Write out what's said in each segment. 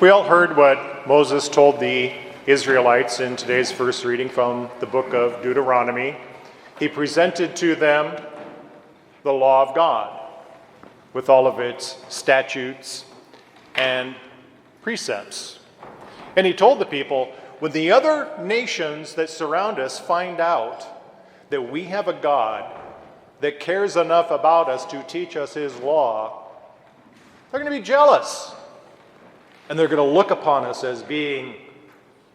We all heard what Moses told the Israelites in today's first reading from the book of Deuteronomy. He presented to them the law of God with all of its statutes and precepts. And he told the people, when the other nations that surround us find out that we have a God that cares enough about us to teach us his law, they're going to be jealous. And they're going to look upon us as being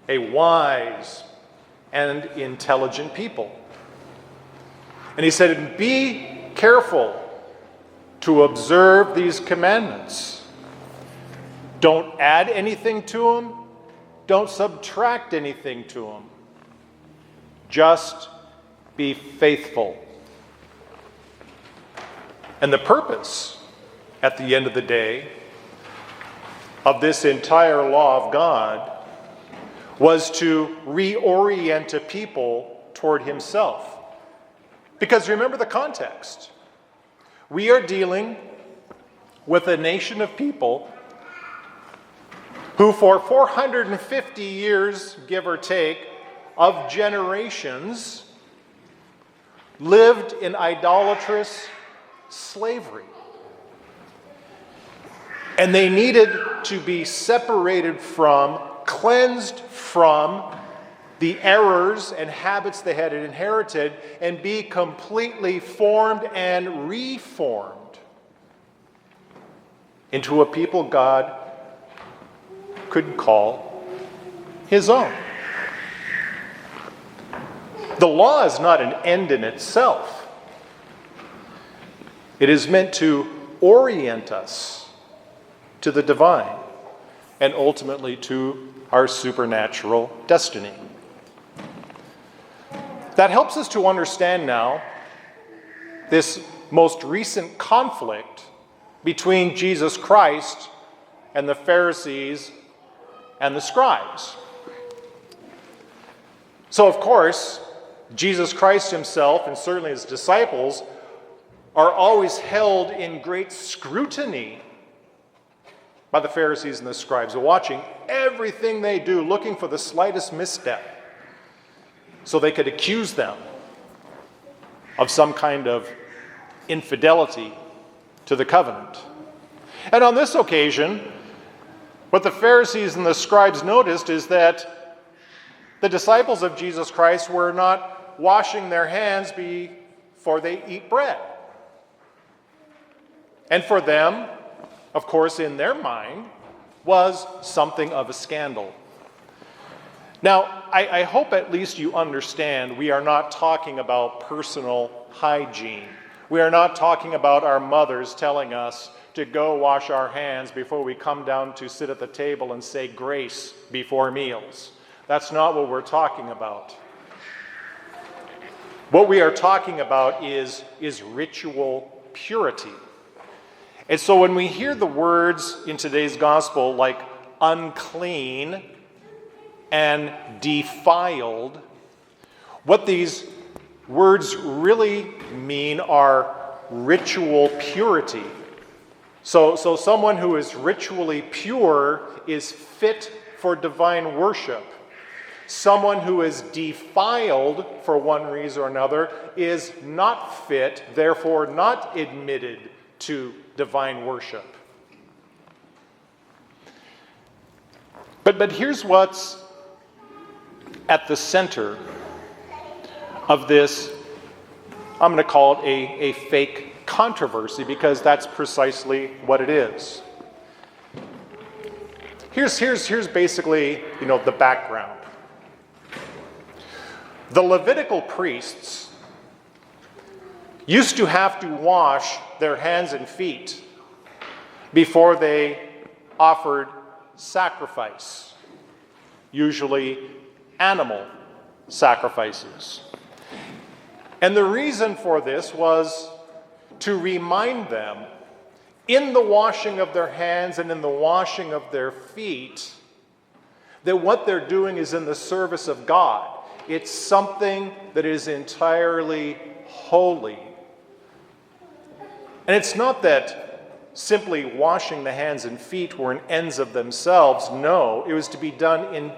a wise and intelligent people. And he said, be careful to observe these commandments. Don't add anything to them. Don't subtract anything to them. Just be faithful. And the purpose, at the end of the day, of this entire law of God was to reorient a people toward himself. Because remember the context. We are dealing with a nation of people who for 450 years, give or take, of generations, lived in idolatrous slavery. And they needed to be separated from, cleansed from the errors and habits they had inherited and be completely formed and reformed into a people God could call his own. The law is not an end in itself. It is meant to orient us to the divine, and ultimately to our supernatural destiny. That helps us to understand now this most recent conflict between Jesus Christ and the Pharisees and the scribes. So, of course, Jesus Christ himself, and certainly his disciples, are always held in great scrutiny by the Pharisees and the scribes, watching everything they do, looking for the slightest misstep, so they could accuse them of some kind of infidelity to the covenant. And on this occasion, what the Pharisees and the scribes noticed is that the disciples of Jesus Christ were not washing their hands before they eat bread. And for them, of course, in their mind, was something of a scandal. Now, I hope at least you understand we are not talking about personal hygiene. We are not talking about our mothers telling us to go wash our hands before we come down to sit at the table and say grace before meals. That's not what we're talking about. What we are talking about is ritual purity. And so when we hear the words in today's gospel like unclean and defiled, what these words really mean are ritual purity. So someone who is ritually pure is fit for divine worship. Someone who is defiled for one reason or another is not fit, therefore not admitted to divine worship. But here's what's at the center of this, I'm going to call it a fake controversy, because that's precisely what it is. Here's basically, the background. The Levitical priests used to have to wash their hands and feet before they offered sacrifice, usually animal sacrifices. And the reason for this was to remind them, in the washing of their hands and in the washing of their feet, that what they're doing is in the service of God. It's something that is entirely holy. And it's not that simply washing the hands and feet were an ends of themselves. No, it was to be done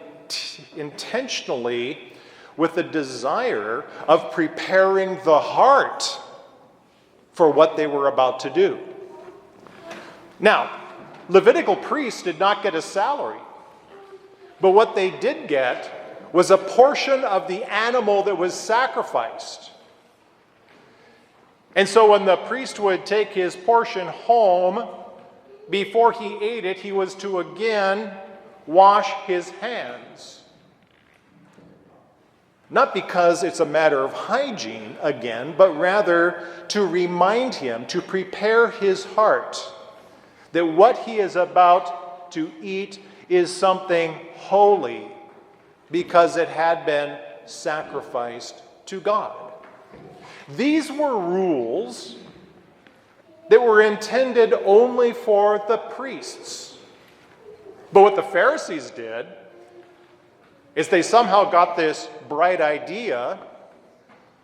intentionally with the desire of preparing the heart for what they were about to do. Now, Levitical priests did not get a salary, but what they did get was a portion of the animal that was sacrificed. And so when the priest would take his portion home, before he ate it, he was to again wash his hands. Not because it's a matter of hygiene again, but rather to remind him, to prepare his heart that what he is about to eat is something holy because it had been sacrificed to God. These were rules that were intended only for the priests. But what the Pharisees did is they somehow got this bright idea.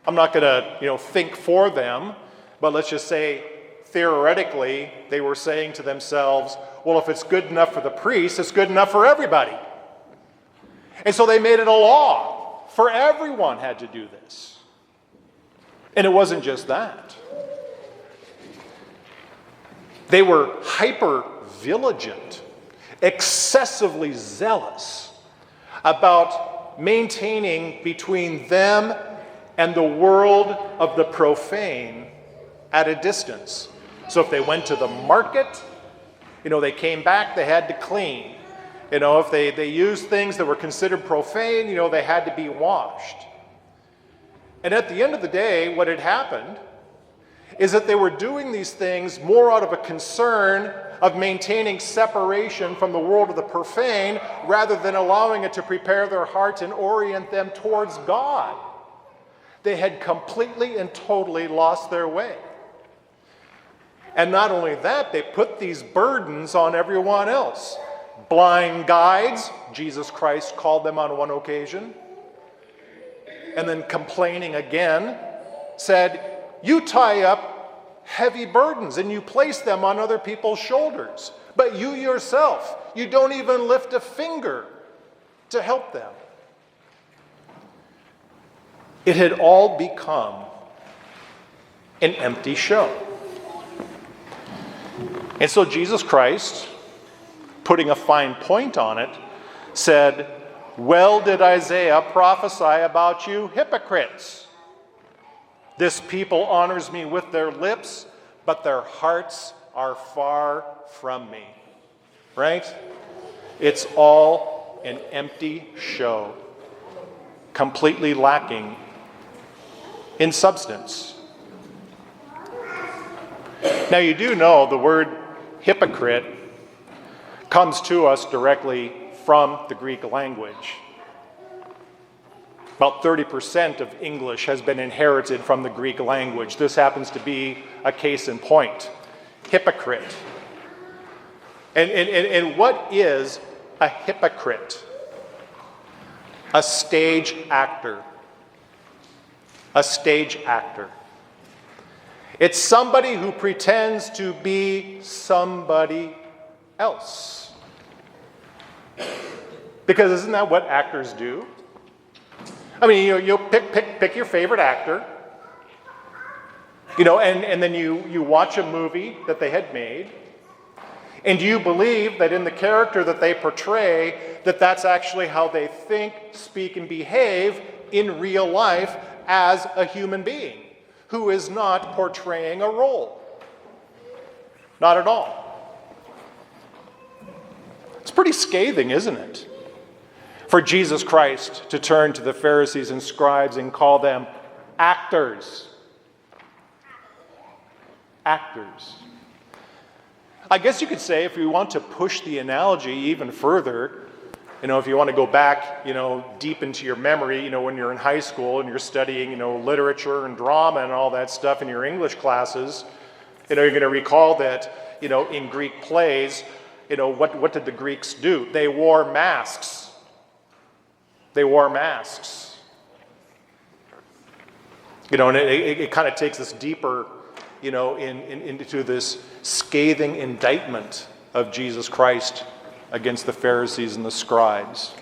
I'm not going to, think for them, but let's just say theoretically they were saying to themselves, well, if it's good enough for the priests, it's good enough for everybody. And so they made it a law for everyone had to do this. And it wasn't just that. They were hyper-vigilant, excessively zealous about maintaining between them and the world of the profane at a distance. So if they went to the market, they came back, they had to clean. If they used things that were considered profane, they had to be washed. And at the end of the day, what had happened is that they were doing these things more out of a concern of maintaining separation from the world of the profane rather than allowing it to prepare their hearts and orient them towards God. They had completely and totally lost their way. And not only that, they put these burdens on everyone else. Blind guides, Jesus Christ called them on one occasion, and then complaining again, said, you tie up heavy burdens and you place them on other people's shoulders, but you yourself, you don't even lift a finger to help them. It had all become an empty show. And so Jesus Christ, putting a fine point on it, said, well did Isaiah prophesy about you hypocrites. This people honors me with their lips, but their hearts are far from me. Right? It's all an empty show, completely lacking in substance. Now you do know the word hypocrite comes to us directly from the Greek language. About 30% of English has been inherited from the Greek language. This happens to be a case in point. Hypocrite. And what is a hypocrite? A stage actor. A stage actor. It's somebody who pretends to be somebody else. Because isn't that what actors do? I mean, you'll pick your favorite actor, and then you watch a movie that they had made, and you believe that in the character that they portray, that's actually how they think, speak, and behave in real life as a human being who is not portraying a role. Not at all. It's pretty scathing, isn't it? For Jesus Christ to turn to the Pharisees and scribes and call them actors. Actors. I guess you could say, if we want to push the analogy even further, if you want to go back, deep into your memory, when you're in high school and you're studying, literature and drama and all that stuff in your English classes, you're going to recall that, in Greek plays, what did the Greeks do? They wore masks. They wore masks. And it kind of takes this deeper into this scathing indictment of Jesus Christ against the Pharisees and the scribes.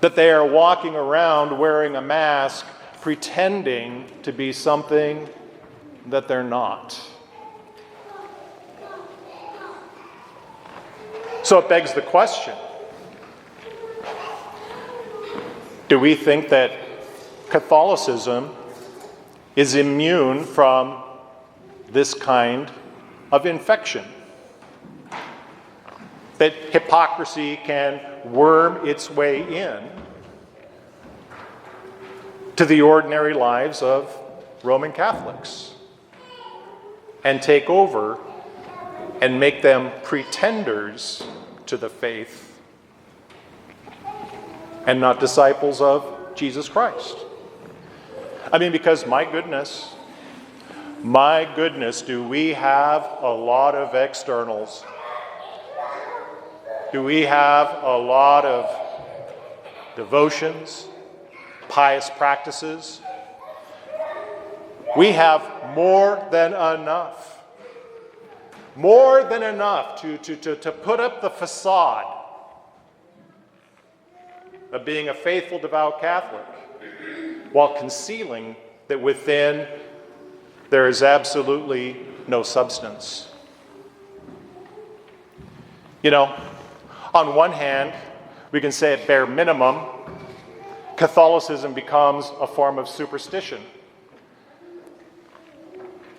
That they are walking around wearing a mask, pretending to be something that they're not. So it begs the question, do we think that Catholicism is immune from this kind of infection? That hypocrisy can worm its way in to the ordinary lives of Roman Catholics and take over and make them pretenders to the faith and not disciples of Jesus Christ. Because my goodness, do we have a lot of externals? Do we have a lot of devotions, pious practices? We have more than enough. More than enough to put up the facade of being a faithful, devout Catholic, while concealing that within there is absolutely no substance. On one hand, we can say at bare minimum, Catholicism becomes a form of superstition.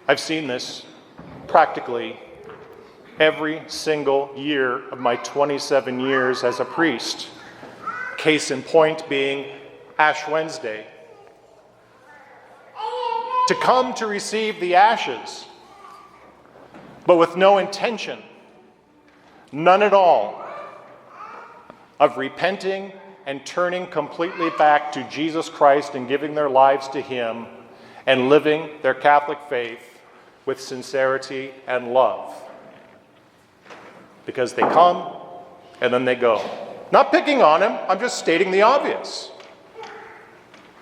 I've seen this practically every single year of my 27 years as a priest. Case in point being Ash Wednesday. To come to receive the ashes, but with no intention, none at all, of repenting and turning completely back to Jesus Christ and giving their lives to Him and living their Catholic faith with sincerity and love. Because they come and then they go. Not picking on him, I'm just stating the obvious.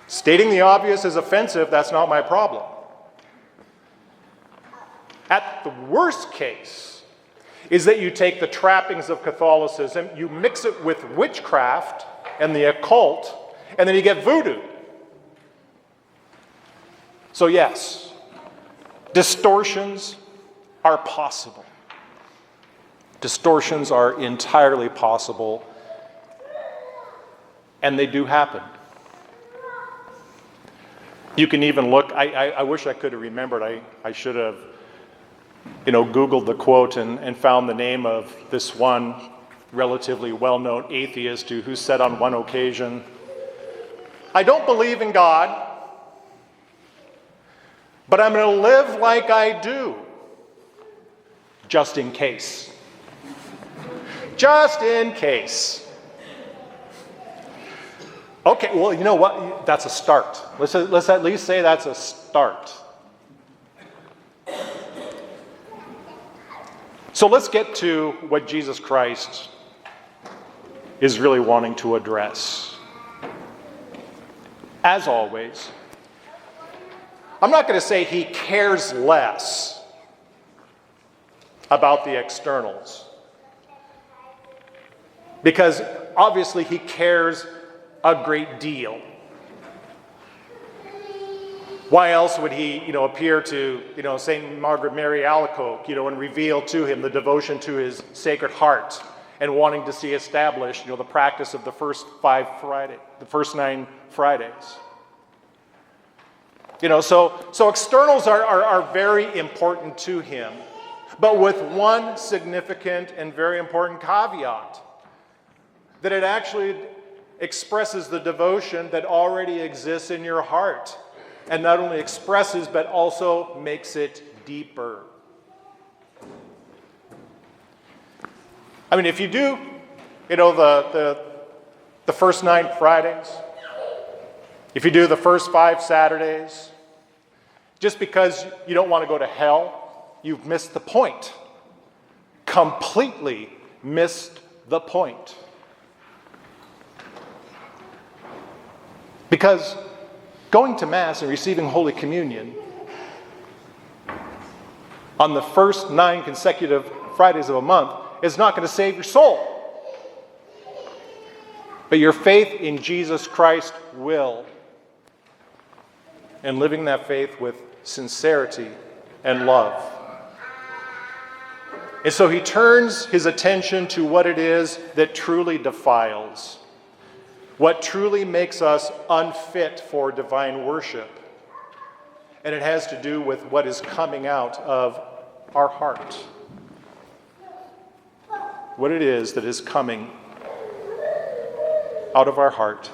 Stating the obvious is offensive, that's not my problem. At the worst case is that you take the trappings of Catholicism, you mix it with witchcraft and the occult, and then you get voodoo. So yes, distortions are possible. Distortions are entirely possible, and they do happen. You can even look, I wish I could have remembered, I should have Googled the quote and found the name of this one relatively well-known atheist who said on one occasion, "I don't believe in God, but I'm going to live like I do, just in case." Just in case. Okay, well, you know what? That's a start. Let's at least say that's a start. So let's get to what Jesus Christ is really wanting to address. As always, I'm not going to say he cares less about the externals, because obviously he cares a great deal. Why else would he, appear to, St. Margaret Mary Alacoque, and reveal to him the devotion to his Sacred Heart and wanting to see established, the practice of the first 9 Fridays. So externals are very important to him, but with one significant and very important caveat, that it actually expresses the devotion that already exists in your heart. And not only expresses, but also makes it deeper. If you do, the first 9 Fridays, if you do the first 5 Saturdays, just because you don't want to go to hell, you've missed the point. Completely missed the point. Because going to Mass and receiving Holy Communion on the first 9 consecutive Fridays of a month is not going to save your soul. But your faith in Jesus Christ will. And living that faith with sincerity and love. And so he turns his attention to what it is that truly defiles, what truly makes us unfit for divine worship. And it has to do with what is coming out of our heart. What it is that is coming out of our heart.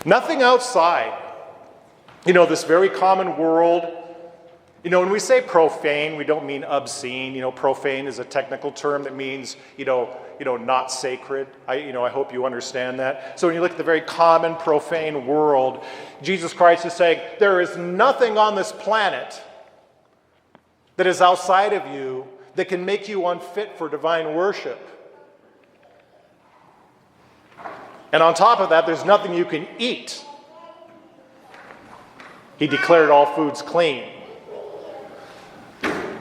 Nothing outside. This very common world. When we say profane, we don't mean obscene. Profane is a technical term that means, not sacred. I hope you understand that. So when you look at the very common profane world, Jesus Christ is saying, there is nothing on this planet that is outside of you that can make you unfit for divine worship. And on top of that, there's nothing you can eat. He declared all foods clean.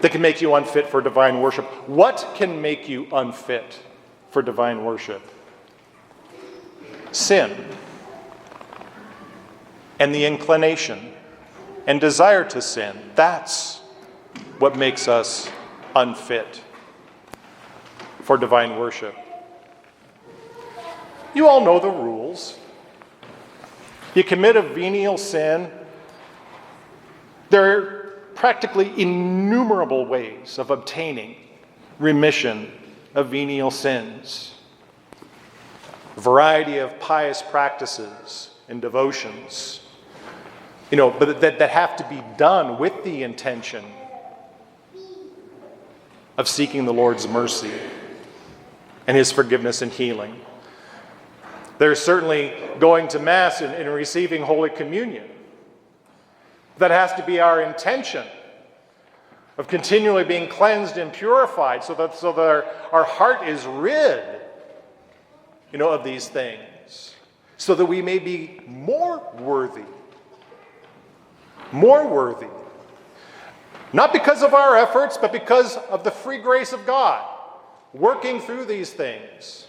That can make you unfit for divine worship. What can make you unfit for divine worship? Sin. And the inclination and desire to sin. That's what makes us unfit for divine worship. You all know the rules. You commit a venial sin. There are practically innumerable ways of obtaining remission of venial sins. A variety of pious practices and devotions, but that have to be done with the intention of seeking the Lord's mercy and his forgiveness and healing. There's certainly going to Mass and receiving Holy Communion. That has to be our intention of continually being cleansed and purified so that our heart is rid, of these things, so that we may be more worthy. More worthy. Not because of our efforts, but because of the free grace of God working through these things.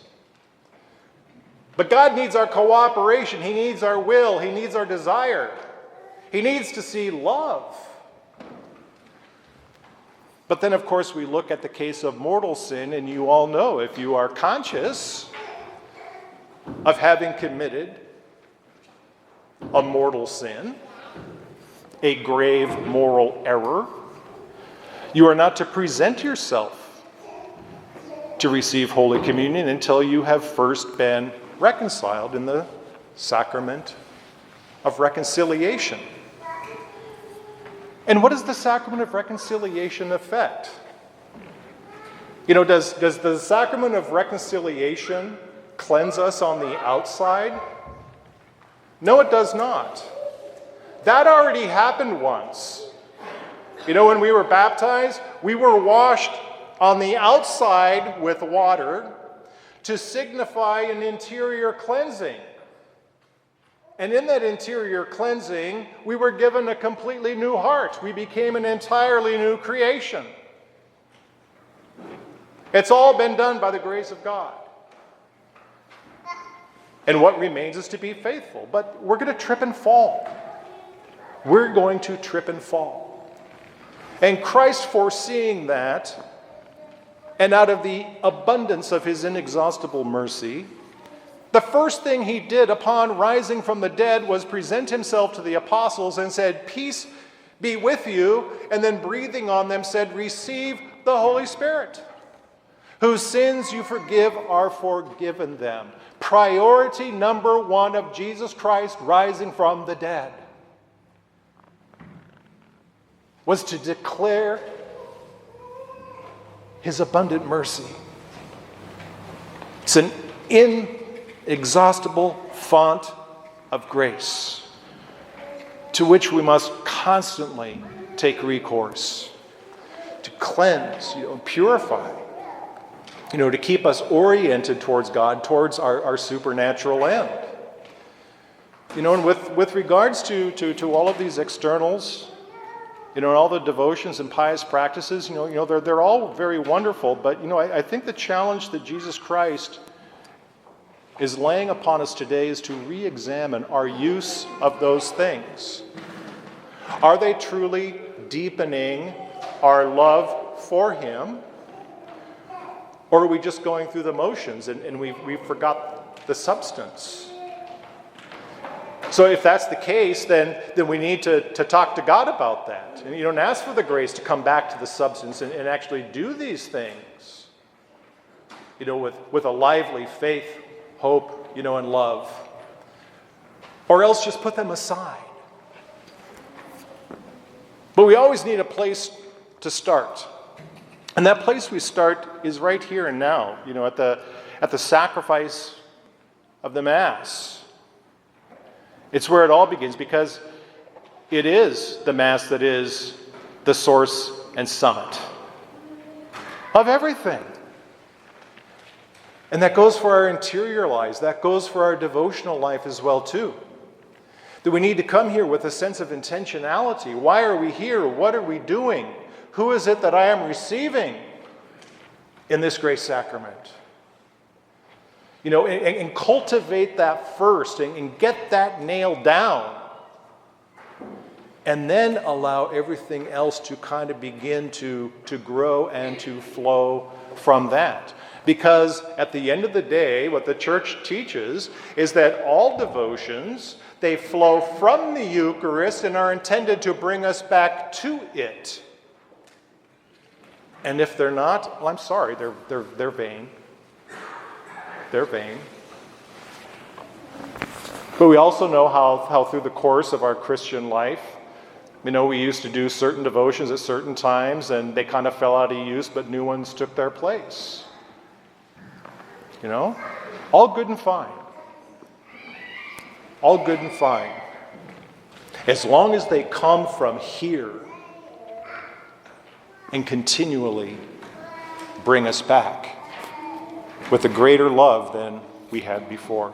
But God needs our cooperation. He needs our will. He needs our desire. He needs to see love. But then, of course, we look at the case of mortal sin, and you all know, if you are conscious of having committed a mortal sin, a grave moral error, you are not to present yourself to receive Holy Communion until you have first been reconciled in the sacrament of reconciliation. And what does the sacrament of reconciliation affect? Does the sacrament of reconciliation cleanse us on the outside? No, it does not. That already happened once. When we were baptized, we were washed on the outside with water to signify an interior cleansing. And in that interior cleansing, we were given a completely new heart. We became an entirely new creation. It's all been done by the grace of God. And what remains is to be faithful. But we're going to trip and fall. We're going to trip and fall. And Christ, foreseeing that, and out of the abundance of his inexhaustible mercy, the first thing he did upon rising from the dead was present himself to the apostles and said, "Peace be with you," and then breathing on them said, "Receive the Holy Spirit. Whose sins you forgive are forgiven them." Priority number one of Jesus Christ rising from the dead was to declare his abundant mercy. It's an inexhaustible font of grace to which we must constantly take recourse to cleanse, purify, to keep us oriented towards God, towards our supernatural end. And with regards to all of these externals, all the devotions and pious practices, they're all very wonderful, but, I think the challenge that Jesus Christ is laying upon us today is to re-examine our use of those things. Are they truly deepening our love for Him? Or are we just going through the motions and we forgot the substance? So if that's the case, then we need to talk to God about that. And ask for the grace to come back to the substance and actually do these things. With a lively faith, hope, and love. Or else just put them aside. But we always need a place to start. And that place we start is right here and now, at the sacrifice of the Mass. It's where it all begins, because it is the Mass that is the source and summit of everything. And that goes for our interior lives. That goes for our devotional life as well, too. That we need to come here with a sense of intentionality. Why are we here? What are we doing? Who is it that I am receiving in this grace sacrament? And cultivate that first and get that nailed down. And then allow everything else to kind of begin to grow and to flow from that. Because at the end of the day, what the Church teaches is that all devotions, they flow from the Eucharist and are intended to bring us back to it. And if they're not, well, I'm sorry, they're vain. They're vain. But we also know how through the course of our Christian life, we used to do certain devotions at certain times and they kind of fell out of use, but new ones took their place. All good and fine. All good and fine. As long as they come from here and continually bring us back with a greater love than we had before.